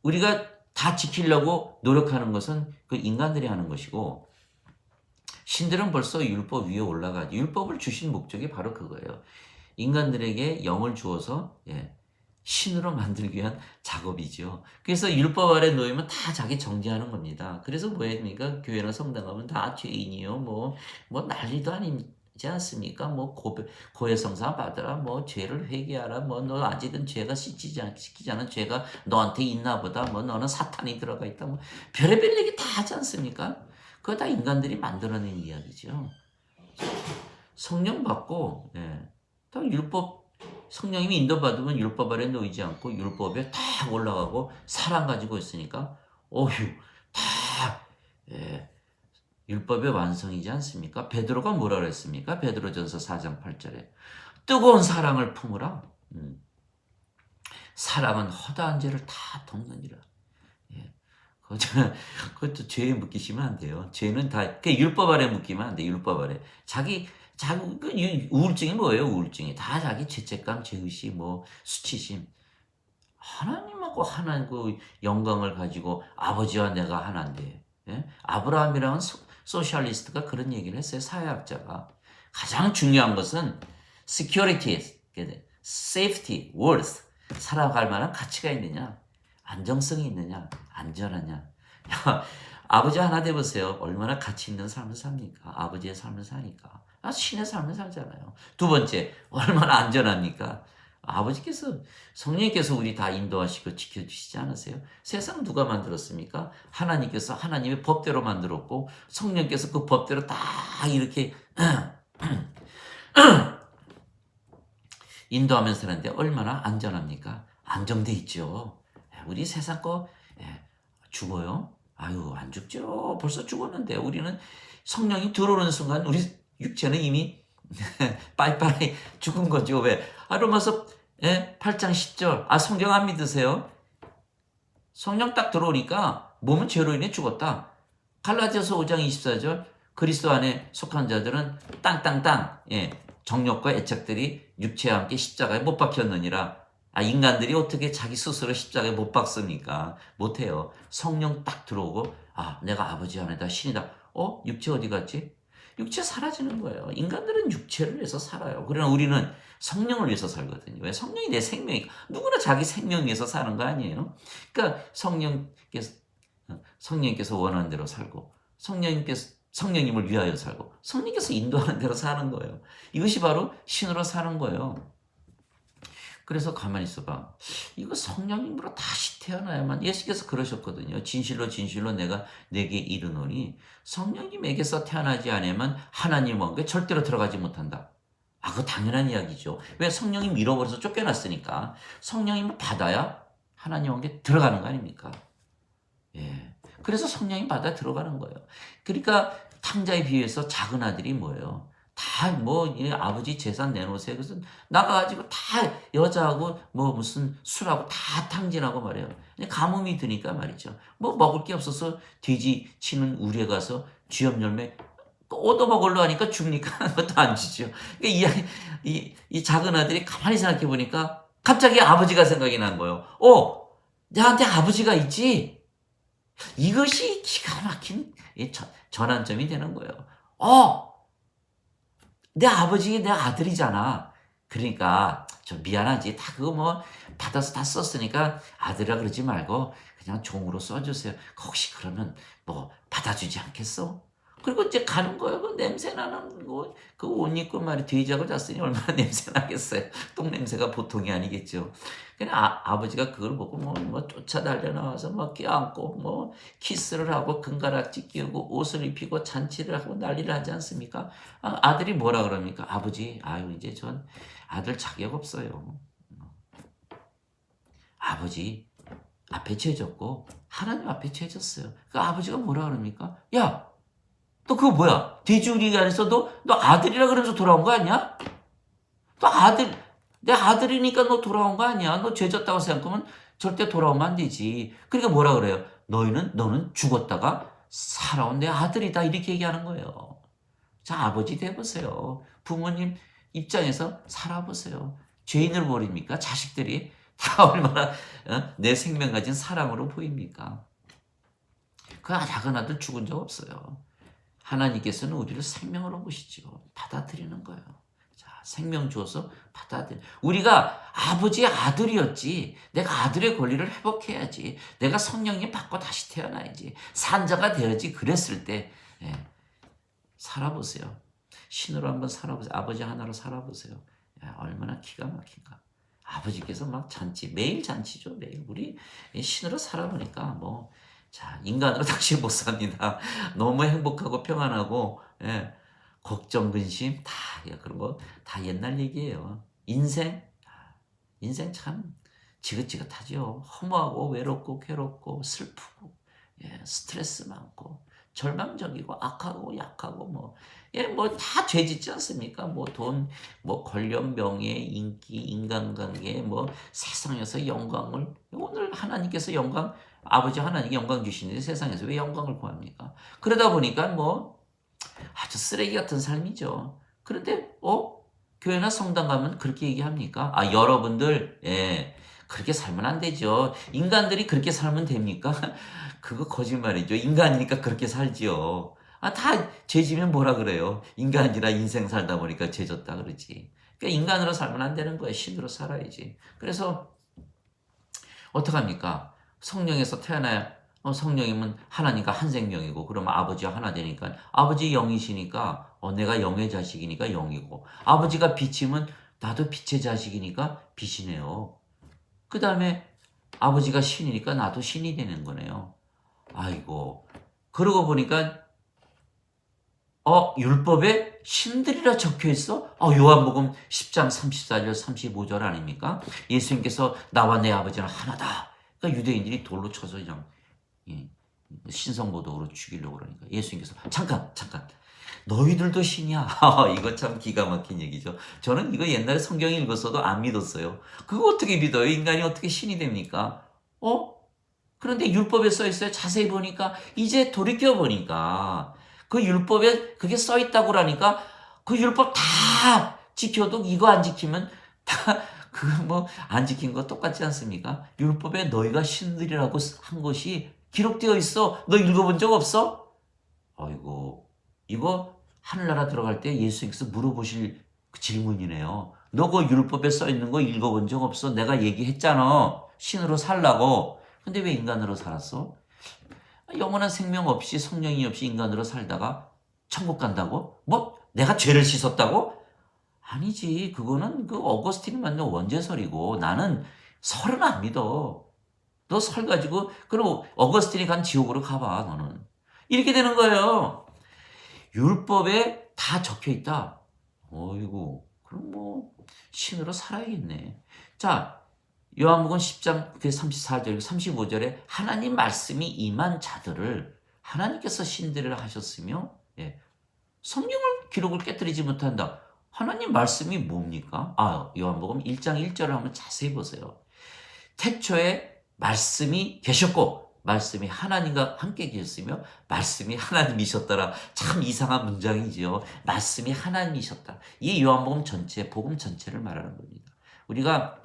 우리가 다 지키려고 노력하는 것은 그 인간들이 하는 것이고 신들은 벌써 율법 위에 올라가지. 율법을 주신 목적이 바로 그거예요. 인간들에게 영을 주어서 신으로 만들기 위한 작업이죠. 그래서 율법 아래 놓이면 다 자기 정죄하는 겁니다. 그래서 뭐입니까? 교회나 성당 가면 다 죄인이요. 뭐 난리도 아니지 않습니까? 고해성사 받으라. 죄를 회개하라. 너 아직은 죄가 씻기지 않은 죄가 너한테 있나 보다. 너는 사탄이 들어가 있다. 별의별 얘기 다 하지 않습니까? 그거 다 인간들이 만들어낸 이야기죠. 성령 받고 다 율법 성령님이 인도받으면 율법 아래 놓이지 않고 율법에 딱 올라가고 사랑 가지고 있으니까 다 율법의 완성이지 않습니까? 베드로가 뭐라 그랬습니까? 베드로전서 4장 8절에 뜨거운 사랑을 품으라. 사랑은 허다한 죄를 다 덮느니라. 그것도 죄에 묶이시면 안 돼요. 죄는 다 율법 아래 묶이면 안 돼. 율법 아래 자기 우울증이 뭐예요? 우울증이 다 자기 죄책감, 죄의식, 수치심. 하나님하고 하나님 그 영광을 가지고 아버지와 내가 하나인데. 아브라함이라는 소셜리스트가 그런 얘기를 했어요. 사회학자가 가장 중요한 것은 security, safety, worth. 살아갈 만한 가치가 있느냐, 안정성이 있느냐, 안전하냐. 아버지 하나 돼보세요. 얼마나 가치 있는 삶을 삽니까? 아버지의 삶을 사니까. 신의 삶을 살잖아요. 두 번째, 얼마나 안전합니까? 아버지께서 성령님께서 우리 다 인도하시고 지켜주시지 않으세요? 세상 누가 만들었습니까? 하나님께서 하나님의 법대로 만들었고 성령께서 그 법대로 딱 이렇게 인도하면서 사는데 얼마나 안전합니까? 안정돼 있죠. 우리 세상 거 죽어요? 아유, 안 죽죠. 벌써 죽었는데 우리는 성령이 들어오는 순간 우리 육체는 이미 빠이빠이 죽은 거죠. 왜? 로마서 8장 10절. 성경 안 믿으세요? 성령 딱 들어오니까 몸은 죄로 인해 죽었다. 갈라디아서 5장 24절. 그리스도 안에 속한 자들은 땅땅땅 정욕과 애착들이 육체와 함께 십자가에 못 박혔느니라. 인간들이 어떻게 자기 스스로 십자가에 못 박습니까? 못해요. 성령 딱 들어오고 내가 아버지 안에다 신이다. 육체 어디 갔지? 육체 사라지는 거예요. 인간들은 육체를 위해서 살아요. 그러나 우리는 성령을 위해서 살거든요. 왜? 성령이 내 생명이 누구나 자기 생명 위해서 사는 거 아니에요? 그러니까 성령님께서 원하는 대로 살고 성령님을 위하여 살고 성령님께서 인도하는 대로 사는 거예요. 이것이 바로 신으로 사는 거예요. 그래서 가만히 있어봐. 이거 성령님으로 다시 태어나야만. 예수께서 그러셨거든요. 진실로 진실로 내가 내게 이르노니 성령님에게서 태어나지 않으면 하나님 왕국에 절대로 들어가지 못한다. 그거 당연한 이야기죠. 왜? 성령님 잃어버려서 쫓겨났으니까. 성령님을 받아야 하나님 왕국에 들어가는 거 아닙니까? 그래서 성령님 받아 들어가는 거예요. 그러니까 탕자에 비유해서 작은 아들이 뭐예요? 다 아버지 재산 내놓으세요. 그래서 나가가지고 다 여자하고 무슨 술하고 다 탕진하고 말이에요. 가뭄이 드니까 말이죠. 먹을 게 없어서 돼지 치는 우리에 가서 쥐염 열매 얻어먹으려 하니까 줍니까? 그것도 안 주죠. 그러니까 이 작은 아들이 가만히 생각해 보니까 갑자기 아버지가 생각이 난 거예요. 나한테 아버지가 있지? 이것이 기가 막힌 전환점이 되는 거예요. 내 아버지 내 아들이잖아. 그러니까 좀 미안하지. 다 그거 받아서 다 썼으니까 아들이라 그러지 말고 그냥 종으로 써주세요. 혹시 그러면 받아주지 않겠어? 그리고 이제 가는 거예요. 그 냄새 나는 거, 그 옷 입고 돼지하고 잤으니 얼마나 냄새 나겠어요. 똥 냄새가 보통이 아니겠죠. 그냥 아버지가 그걸 보고 쫓아 달려 나와서 껴안고 키스를 하고 금가락지 끼우고 옷을 입히고 잔치를 하고 난리를 하지 않습니까? 아들이 뭐라 그럽니까? 아버지, 이제 전 아들 자격 없어요. 아버지 앞에 죄졌고 하나님 앞에 죄졌어요. 그 아버지가 뭐라 그럽니까? 야, 너 그거 뭐야? 돼지우리 안에서 너 아들이라 그러면서 돌아온 거 아니야? 너 내 아들이니까 너 돌아온 거 아니야? 너 죄졌다고 생각하면 절대 돌아오면 안 되지. 그러니까 뭐라 그래요? 너는 죽었다가 살아온 내 아들이다. 이렇게 얘기하는 거예요. 자, 아버지 돼보세요. 부모님 입장에서 살아보세요. 죄인을 버립니까? 자식들이 다 얼마나 내 생명 가진 사랑으로 보입니까? 그 작은 아들 죽은 적 없어요. 하나님께서는 우리를 생명으로 보시죠. 받아들이는 거예요. 자, 생명 주어서 받아들여. 우리가 아버지의 아들이었지. 내가 아들의 권리를 회복해야지. 내가 성령님 받고 다시 태어나야지. 산자가 되어야지. 그랬을 때 살아보세요. 신으로 한번 살아보세요. 아버지 하나로 살아보세요. 얼마나 기가 막힌가. 아버지께서 잔치, 매일 잔치죠. 매일. 우리 신으로 살아보니까 자, 인간으로 다시 못 삽니다. 너무 행복하고 평안하고, 걱정, 근심, 그런 거 다 옛날 얘기예요. 인생 참 지긋지긋하죠. 허무하고, 외롭고, 괴롭고, 슬프고, 스트레스 많고, 절망적이고, 악하고, 약하고, 다 죄 짓지 않습니까? 돈, 권력, 명예, 인기, 인간관계, 세상에서 영광을, 오늘 하나님께서 아버지 하나님께 영광 주시는데 세상에서 왜 영광을 구합니까? 그러다 보니까 아주 쓰레기 같은 삶이죠. 그런데 교회나 성당 가면 그렇게 얘기합니까? 여러분들 그렇게 살면 안 되죠. 인간들이 그렇게 살면 됩니까? 그거 거짓말이죠. 인간이니까 그렇게 살지요. 다 죄지면 뭐라 그래요? 인간이라 인생 살다 보니까 죄졌다 그러지. 그러니까 인간으로 살면 안 되는 거예요. 신으로 살아야지. 그래서 어떡합니까? 성령에서 태어나야 성령이면 하나님과 한 생명이고 그러면 아버지와 하나 되니까 아버지 영이시니까 내가 영의 자식이니까 영이고 아버지가 빛이면 나도 빛의 자식이니까 빛이네요. 그 다음에 아버지가 신이니까 나도 신이 되는 거네요. 아이고. 그러고 보니까 율법에 신들이라 적혀 있어? 요한복음 10장 34절 35절 아닙니까? 예수님께서 나와 내 아버지는 하나다. 그러니까 유대인들이 돌로 쳐서 그냥 신성모독으로 죽이려고 그러니까 예수님께서 잠깐 너희들도 신이야. 이거 참 기가 막힌 얘기죠. 저는 이거 옛날에 성경 읽었어도 안 믿었어요. 그거 어떻게 믿어요? 인간이 어떻게 신이 됩니까? 그런데 율법에 써 있어요. 자세히 보니까 이제 돌이켜 보니까 그 율법에 그게 써 있다고 그러니까 그 율법 다 지켜도 이거 안 지키면 다 그거 뭐 안 지킨 거 똑같지 않습니까? 율법에 너희가 신들이라고 한 것이 기록되어 있어. 너 읽어본 적 없어? 아이고 이거 하늘나라 들어갈 때 예수님께서 물어보실 그 질문이네요. 너 그 율법에 써 있는 거 읽어본 적 없어? 내가 얘기했잖아. 신으로 살라고. 근데 왜 인간으로 살았어? 영원한 생명 없이 성령이 없이 인간으로 살다가 천국 간다고? 뭐 내가 죄를 씻었다고? 아니지. 그거는 그 어거스틴이 만든 원죄설이고 나는 설은 안 믿어. 너 설 가지고 그럼 어거스틴이 간 지옥으로 가봐 너는. 이렇게 되는 거예요. 율법에 다 적혀 있다. 어이구 그럼 뭐 신으로 살아야겠네. 자 요한복음 10장 34절 35절에 하나님 말씀이 임한 자들을 하나님께서 신들이라 하셨으며 성경을 기록을 깨뜨리지 못한다. 하나님 말씀이 뭡니까? 요한복음 1장 1절을 한번 자세히 보세요. 태초에 말씀이 계셨고 말씀이 하나님과 함께 계셨으며 말씀이 하나님이셨더라. 참 이상한 문장이지요. 말씀이 하나님이셨다. 이 요한복음 전체, 복음 전체를 말하는 겁니다. 우리가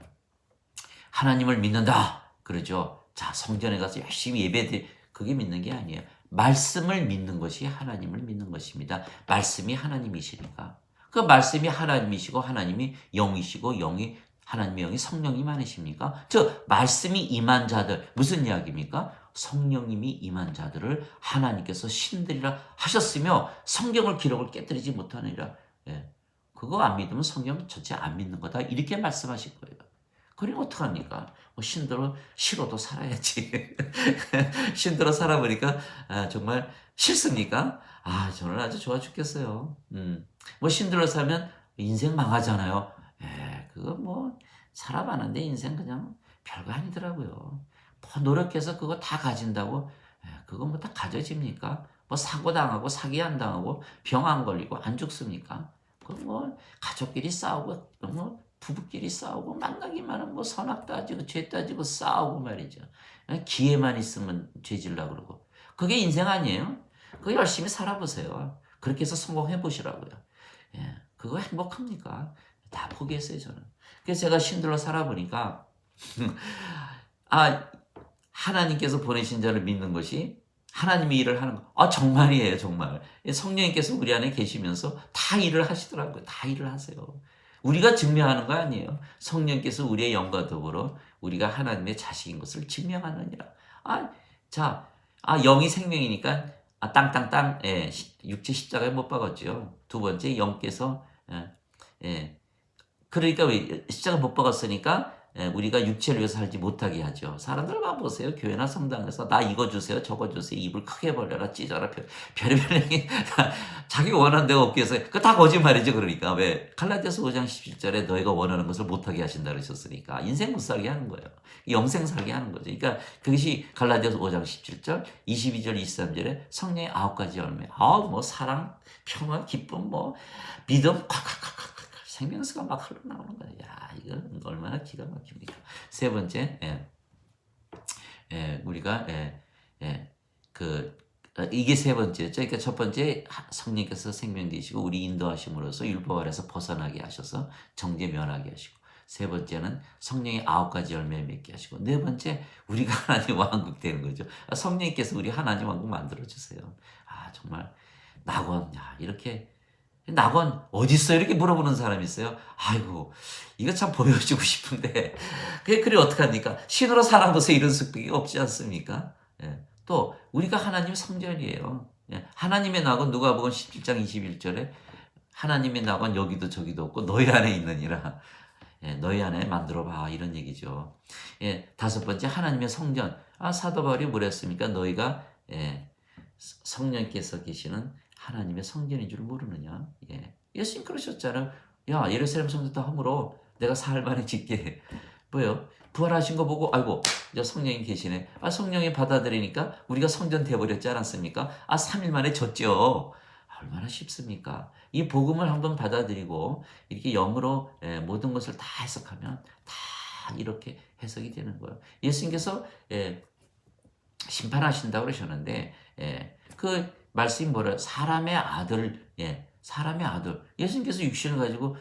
하나님을 믿는다. 그러죠. 자, 성전에 가서 열심히 예배드리 그게 믿는 게 아니에요. 말씀을 믿는 것이 하나님을 믿는 것입니다. 말씀이 하나님이시니까. 그 말씀이 하나님이시고 하나님이 영이시고 영이 하나님의 영이 성령님 아니십니까? 즉 말씀이 임한 자들 무슨 이야기입니까? 성령님이 임한 자들을 하나님께서 신들이라 하셨으며 성경을 기록을 깨뜨리지 못하느니라. 그거 안 믿으면 성경 전체 안 믿는 거다. 이렇게 말씀하실 거예요. 그러면 어떡합니까? 신대로 싫어도 살아야지. 신대로 살아보니까 정말 싫습니까? 저는 아주 좋아 죽겠어요. 신대로 살면 인생 망하잖아요. 그거 뭐 살아가는데 인생 그냥 별거 아니더라고요. 뭐 노력해서 그거 다 가진다고 그거 뭐 다 가져집니까? 뭐 사고 당하고 사기 안 당하고 병 안 걸리고 안 죽습니까? 그 뭐 가족끼리 싸우고 뭐 부부끼리 싸우고 만나기만 하면 뭐 선악 따지고 죄 따지고 싸우고 말이죠. 기회만 있으면 죄질라 그러고. 그게 인생 아니에요? 그거 열심히 살아보세요. 그렇게 해서 성공해 보시라고요. 그거 행복합니까? 다 포기했어요 저는. 그래서 제가 신들로 살아보니까 하나님께서 보내신 자를 믿는 것이 하나님이 일을 하는 거. 정말이에요 정말. 성령님께서 우리 안에 계시면서 다 일을 하시더라고요. 다 일을 하세요. 우리가 증명하는 거 아니에요. 성령께서 우리의 영과 더불어 우리가 하나님의 자식인 것을 증명하느니라. 영이 생명이니까 땅땅땅 육체 십자가에 못 박았죠. 두 번째 영께서 그러니까 왜 십자가 못 박았으니까 우리가 육체를 위해서 살지 못하게 하죠. 사람들 봐보세요. 교회나 성당에서 나 이거 주세요. 저거 주세요. 입을 크게 벌려라. 찢어라. 별의별 얘기 자기 원하는 데가 없게 해서 그거 다 거짓말이죠. 그러니까 왜 갈라디아서 5장 17절에 너희가 원하는 것을 못하게 하신다 그러셨으니까 인생 못 살게 하는 거예요. 영생 살게 하는 거죠. 그러니까 그것이 갈라디아서 5장 17절 22절 23절에 성령의 9가지 열매 뭐 사랑 평화 기쁨 뭐 믿음 콱콱콱콱 생명수가 막 흘러나오는 거예요. 이거 얼마나 기가 막힙니까? 세 번째, 우리가 이게 세 번째죠. 그러니까 첫 번째 성령께서 생명 되시고 우리 인도하심으로써 율법 아래서 벗어나게 하셔서 정죄 면하게 하시고 세 번째는 성령의 9가지 열매 맺게 하시고 네 번째 우리가 하나님 왕국 되는 거죠. 성령께서 우리 하나님 왕국 만들어 주세요. 정말 낙원 이렇게. 낙원 어딨어요? 이렇게 물어보는 사람이 있어요. 아이고 이거 참 보여주고 싶은데 그래 어떡합니까? 신으로 살아보세요. 이런 숙박이 없지 않습니까? 또 우리가 하나님 성전이에요. 하나님의 낙원 누가복음 17장 21절에 하나님의 낙원 여기도 저기도 없고 너희 안에 있느니라. 예, 너희 안에 만들어 봐 이런 얘기죠. 예, 다섯 번째 하나님의 성전. 사도 바울이 뭐랬습니까? 너희가 성령께서 계시는 하나님의 성전인 줄 모르느냐? 예. 예수님 그러셨잖아요. 야, 예루살렘 성전도 함으로 내가 사흘 만에 짓게. 뭐요? 부활하신 거 보고 아이고 이제 성령이 계시네. 성령이 받아들이니까 우리가 성전 돼버렸지 않았습니까? 3일 만에 졌죠. 얼마나 쉽습니까? 이 복음을 한번 받아들이고 이렇게 영으로 모든 것을 다 해석하면 다 이렇게 해석이 되는 거예요. 예수님께서 심판하신다고 그러셨는데 그 말씀이 뭐래요? 사람의 아들, 사람의 아들. 예수님께서 육신을 가지고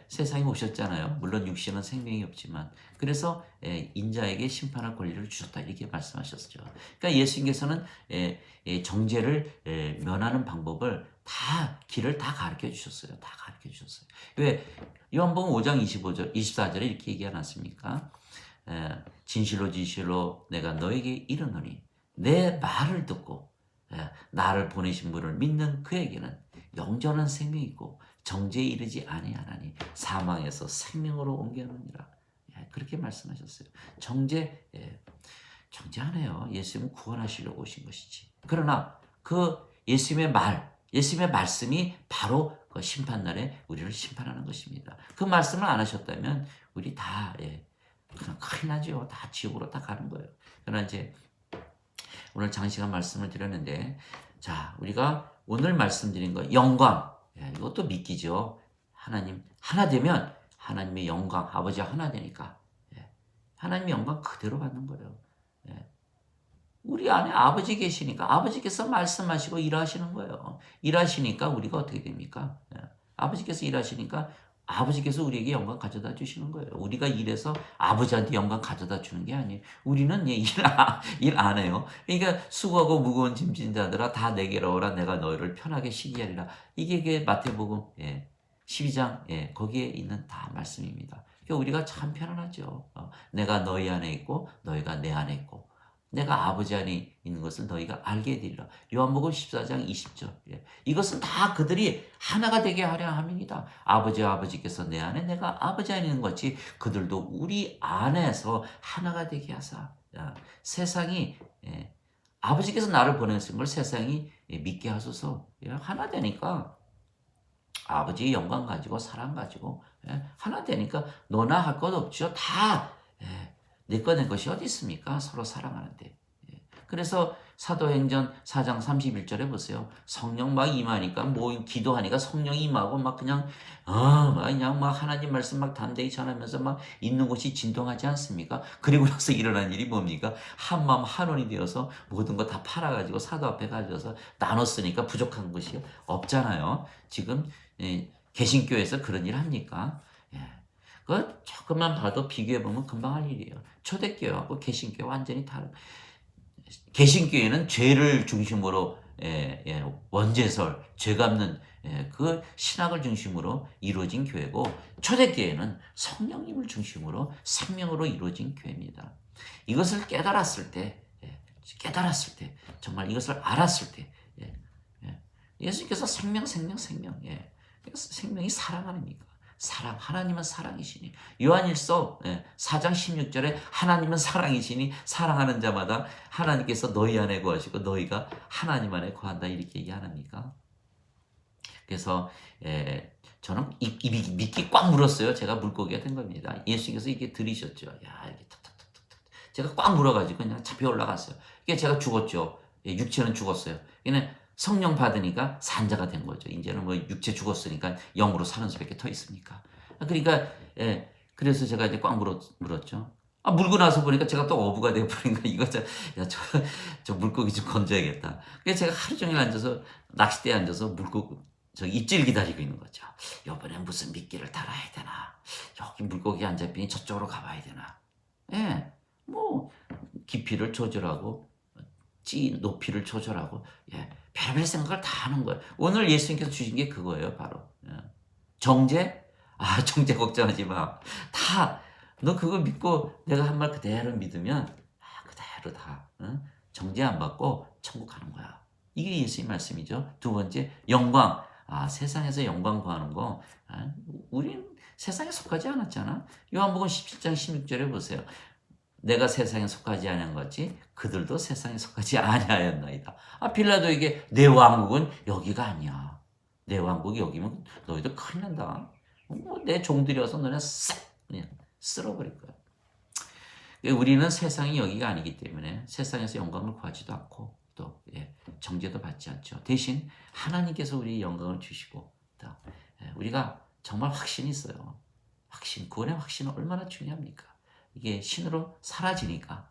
세상에 오셨잖아요. 물론 육신은 생명이 없지만 그래서 인자에게 심판할 권리를 주셨다 이렇게 말씀하셨죠. 그러니까 예수님께서는 정죄를 면하는 방법을 길을 다 가르쳐 주셨어요. 다 가르쳐 주셨어요. 왜? 요한복음 5장 25절, 24절에 이렇게 얘기하지 않습니까? 진실로 진실로 내가 너에게 이르노니 내 말을 듣고 나를 보내신 분을 믿는 그에게는 영전한 생명이 있고 정죄에 이르지 아니하나니 사망에서 생명으로 옮겨놓으니라. 그렇게 말씀하셨어요. 정죄하네요. 예수님은 구원하시려고 오신 것이지. 그러나 그 예수님의 말씀이 바로 그 심판날에 우리를 심판하는 것입니다. 그 말씀을 안 하셨다면 우리 다 그냥 큰일 나죠. 다 지옥으로 다 가는 거예요. 그러나 이제 오늘 장시간 말씀을 드렸는데, 자, 우리가 오늘 말씀드린 거, 영광. 이것도 믿기죠. 하나님, 하나 되면 하나님의 영광, 아버지와 하나 되니까. 하나님의 영광 그대로 받는 거예요. 우리 안에 아버지 계시니까, 아버지께서 말씀하시고 일하시는 거예요. 일하시니까 우리가 어떻게 됩니까? 아버지께서 일하시니까 아버지께서 우리에게 영광 가져다 주시는 거예요. 우리가 일해서 아버지한테 영광 가져다 주는 게 아니에요. 우리는 일 안 해요. 그러니까 수고하고 무거운 짐진 자들아 다 내게로 오라 내가 너희를 편하게 쉬게 하리라. 이게 마태복음 12장 거기에 있는 다 말씀입니다. 그러니까 우리가 참 편안하죠. 내가 너희 안에 있고 너희가 내 안에 있고 내가 아버지 안에 있는 것을 너희가 알게 되리라. 요한복음 14장 20절. 이것은 다 그들이 하나가 되게 하려 함이니이다. 아버지와 아버지께서 내 안에 내가 아버지 안에 있는 것이 그들도 우리 안에서 하나가 되게 하사. 세상이 아버지께서 나를 보내신 걸 세상이 믿게 하소서. 하나 되니까 아버지의 영광 가지고 사랑 가지고 하나 되니까 너나 할 것 없죠. 다 내 거 내 것이 어디 있습니까? 서로 사랑하는데. 그래서 사도행전 4장 31절에 보세요. 성령 막 임하니까 기도하니까 성령이 임하고 그냥 하나님 말씀 담대히 전하면서 있는 곳이 진동하지 않습니까? 그리고 나서 일어난 일이 뭡니까? 한 마음 한원이 되어서 모든 거 다 팔아가지고 사도 앞에 가져서 나눴으니까 부족한 것이 없잖아요. 지금 개신교에서 그런 일 합니까? 그 조금만 봐도 비교해보면 금방 할 일이에요. 초대교회하고 개신교회 완전히 다른. 개신교회는 죄를 중심으로 원죄설, 죄 갚는 그 신학을 중심으로 이루어진 교회고 초대교회는 성령님을 중심으로 생명으로 이루어진 교회입니다. 이것을 깨달았을 때 정말 이것을 알았을 때 예수님께서 생명이 사랑 아닙니까? 사랑, 하나님은 사랑이시니. 요한일서 4장 16절에 하나님은 사랑이시니 사랑하는 자마다 하나님께서 너희 안에 거하시고 너희가 하나님 안에 거한다 이렇게 얘기 안 합니까? 그래서 저는 입이 미끼 꽉 물었어요. 제가 물고기가 된 겁니다. 예수님께서 이게 들이셨죠. 이렇게 탁탁탁탁. 제가 꽉 물어가지고 그냥 잡혀 올라갔어요. 이게 제가 죽었죠. 육체는 죽었어요. 얘는 성령 받으니까 산자가 된 거죠. 이제는 육체 죽었으니까 영으로 사는 수밖에 더 있습니까? 그러니까 그래서 제가 이제 꽉 물었죠. 물고 나서 보니까 제가 또 어부가 되어버린 거야. 이거 저 물고기 좀 건져야겠다. 그래서 제가 하루 종일 앉아서 낚싯대에 앉아서 물고기 저 입질 기다리고 있는 거죠. 이번에 무슨 미끼를 달아야 되나? 여기 물고기 안 잡히니 저쪽으로 가봐야 되나? 깊이를 조절하고 높이를 조절하고 별별 생각을 다 하는 거예요. 오늘 예수님께서 주신 게 그거예요. 바로 정죄? 정죄 걱정하지 마. 너 그거 믿고 내가 한 말 그대로 믿으면 그대로 다 정죄 안 받고 천국 가는 거야. 이게 예수님 말씀이죠. 두 번째 영광. 아, 세상에서 영광 구하는 거, 우린 세상에 속하지 않았잖아. 요한복음 17장 16절에 보세요. 내가 세상에 속하지 아니한 것이 그들도 세상에 속하지 아니하였나이다. 아, 빌라도에게 내 왕국은 여기가 아니야. 내 왕국이 여기면 너희들 큰일 난다. 내 종들이 와서 너네 싹 그냥 쓸어버릴 거야. 우리는 세상이 여기가 아니기 때문에 세상에서 영광을 구하지도 않고 또 정죄도 받지 않죠. 대신 하나님께서 우리 영광을 주시고 또 우리가 정말 확신이 있어요. 확신, 구원의 확신은 얼마나 중요합니까? 이게 신으로 사라지니까.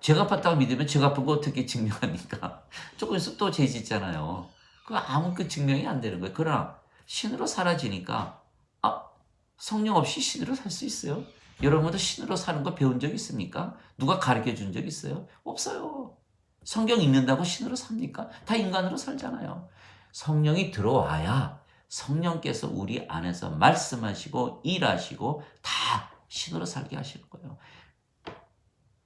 죄가 팠다고 믿으면 죄가 판 거 어떻게 증명합니까? 조금 있으면 또 죄 짓잖아요. 그 아무 증명이 안 되는 거예요. 그러나 신으로 사라지니까 성령 없이 신으로 살 수 있어요? 여러분도 신으로 사는 거 배운 적 있습니까? 누가 가르쳐 준 적 있어요? 없어요. 성경 읽는다고 신으로 삽니까? 다 인간으로 살잖아요. 성령이 들어와야 성령께서 우리 안에서 말씀하시고 일하시고 다 신으로 살게 하시는 거예요.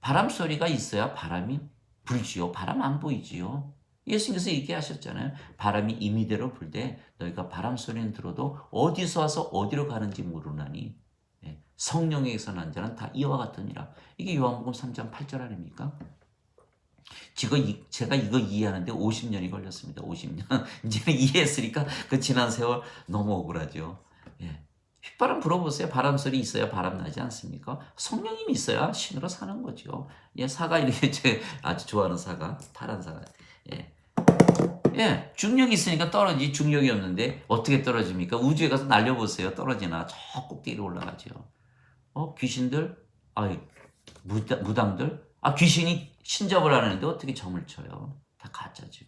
바람 소리가 있어야 바람이 불지요. 바람 안 보이지요. 예수님께서 얘기하셨잖아요. 바람이 임의대로 불 때 너희가 바람 소리는 들어도 어디서 와서 어디로 가는지 모르나니 성령에게서 난 자는 다 이와 같으니라. 이게 요한복음 3장 8절 아닙니까? 제가 이거 이해하는데 50년이 걸렸습니다. 50년. 이제는 이해했으니까 그 지난 세월 너무 억울하죠. 휘바람 불어보세요. 바람 소리 있어야 바람 나지 않습니까? 성령님이 있어야 신으로 사는 거죠. 사과 이렇게 아주 좋아하는 사과, 파란 사과. 중력이 있으니까 떨어지지. 중력이 없는데 어떻게 떨어집니까? 우주에 가서 날려보세요. 떨어지나 저 꼭대기로 올라가죠. 귀신들, 무당들, 귀신이 신접을 하는데 어떻게 점을 쳐요? 다 가짜죠.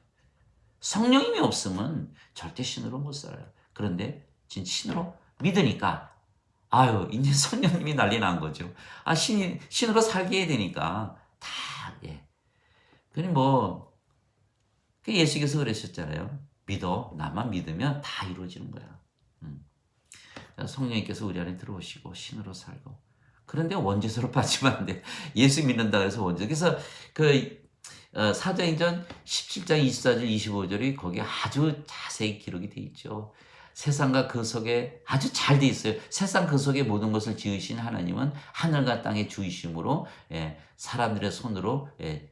성령님이 없으면 절대 신으로 못 살아요. 그런데 진짜 신으로 믿으니까 이제 성령님이 난리 난 거죠. 신으로 살게 해야 되니까 다 그니 예수께서 그러셨잖아요. 믿어. 나만 믿으면 다 이루어지는 거야. 성령님께서 우리 안에 들어오시고 신으로 살고. 그런데 원죄수로 빠지면 안 돼. 예수 믿는다 그래서 원죄. 그래서 사도행전 17장 24절 25절이 거기에 아주 자세히 기록이 돼 있죠. 세상과 그 속에 아주 잘 돼 있어요. 세상 그 속에 모든 것을 지으신 하나님은 하늘과 땅의 주이심으로 사람들의 손으로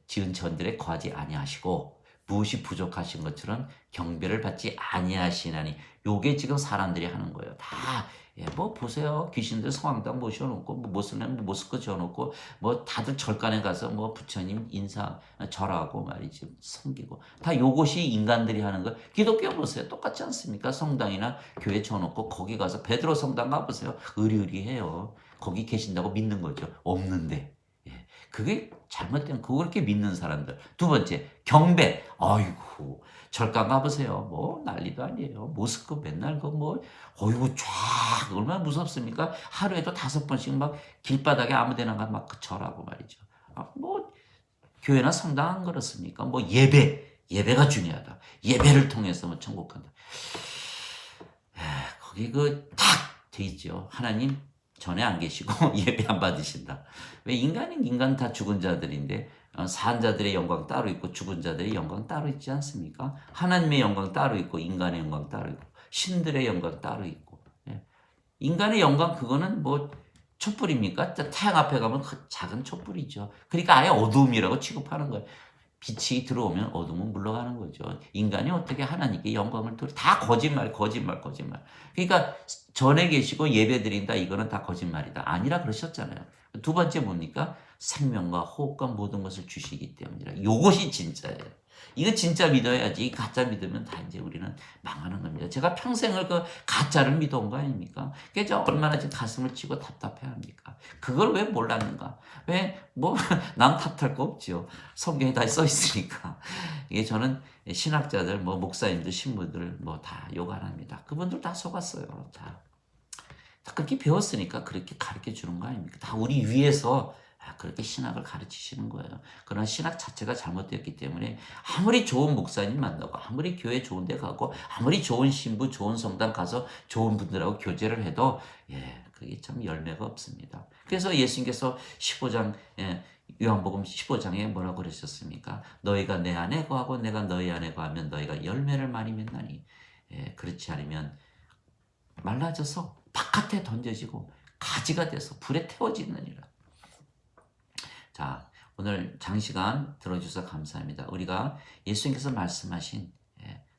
지은 전들에 거하지 아니하시고 무엇이 부족하신 것처럼 경배를 받지 아니하시나니. 요게 지금 사람들이 하는 거예요. 다 보세요. 귀신들 성황당 모셔놓고 모슬렘 모스크 지어놓고 다들 절간에 가서 부처님 인사 절하고 말이지 섬기고 다 요것이 인간들이 하는 거. 기독교 보세요. 똑같지 않습니까? 성당이나 교회 지어놓고 거기 가서 베드로 성당 가보세요. 의리의리해요. 거기 계신다고 믿는 거죠. 없는데. 그게 잘못된 그렇게 믿는 사람들. 두 번째 경배. 아이고 절간 가보세요. 난리도 아니에요. 모스크 맨날 어이구 쫙 얼마나 무섭습니까? 하루에도 5번씩 막 길바닥에 아무데나 막 절하고 말이죠. 교회나 성당 안 그렇습니까? 예배가 중요하다. 예배를 통해서 천국 간다. 거기 탁 돼 있죠. 하나님 전에 안 계시고 예배 안 받으신다. 왜 인간 다 죽은 자들인데 산 자들의 영광 따로 있고 죽은 자들의 영광 따로 있지 않습니까? 하나님의 영광 따로 있고 인간의 영광 따로 있고 신들의 영광 따로 있고. 인간의 영광 그거는 촛불입니까? 태양 앞에 가면 작은 촛불이죠. 그러니까 아예 어두움이라고 취급하는 거예요. 빛이 들어오면 어둠은 물러가는 거죠. 인간이 어떻게 하나님께 영광을 다 거짓말. 그러니까 전에 계시고 예배 드린다 이거는 다 거짓말이다. 아니라 그러셨잖아요. 두 번째 뭡니까? 생명과 호흡과 모든 것을 주시기 때문이라. 요것이 진짜예요. 이거 진짜 믿어야지. 가짜 믿으면 다 이제 우리는 망하는 겁니다. 제가 평생을 가짜를 믿어온 거 아닙니까? 그게 얼마나 지금 가슴을 치고 답답해 합니까? 그걸 왜 몰랐는가? 왜, 남 탓할 거 없죠. 성경에 다 써 있으니까. 이게 저는 신학자들, 목사님들, 신부들, 다 욕 안 합니다. 그분들 다 속았어요. 다 그렇게 배웠으니까 그렇게 가르쳐 주는 거 아닙니까? 다 우리 위에서 그렇게 신학을 가르치시는 거예요. 그러나 신학 자체가 잘못되었기 때문에 아무리 좋은 목사님 만나고 아무리 교회 좋은 데 가고 아무리 좋은 신부 좋은 성당 가서 좋은 분들하고 교제를 해도 그게 참 열매가 없습니다. 그래서 예수님께서 15장 요한복음 15장에 뭐라고 그러셨습니까? 너희가 내 안에 거하고 내가 너희 안에 거하면 너희가 열매를 많이 맺나니. 그렇지 않으면 말라져서 바깥에 던져지고 가지가 돼서 불에 태워지느니라. 자, 오늘 장시간 들어주셔서 감사합니다. 우리가 예수님께서 말씀하신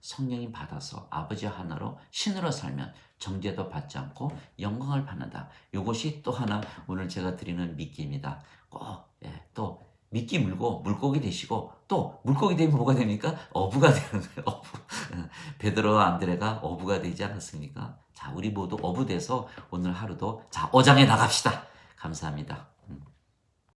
성령님 받아서 아버지 하나로 신으로 살면 정죄도 받지 않고 영광을 받는다. 이것이 또 하나 오늘 제가 드리는 미끼입니다. 꼭 또 미끼 물고 물고기 되시고 또 물고기 되면 뭐가 됩니까? 어부가 되는 거예요. 어부. 베드로와 안드레가 어부가 되지 않았습니까? 자, 우리 모두 어부 돼서 오늘 하루도 자, 어장에 나갑시다. 감사합니다.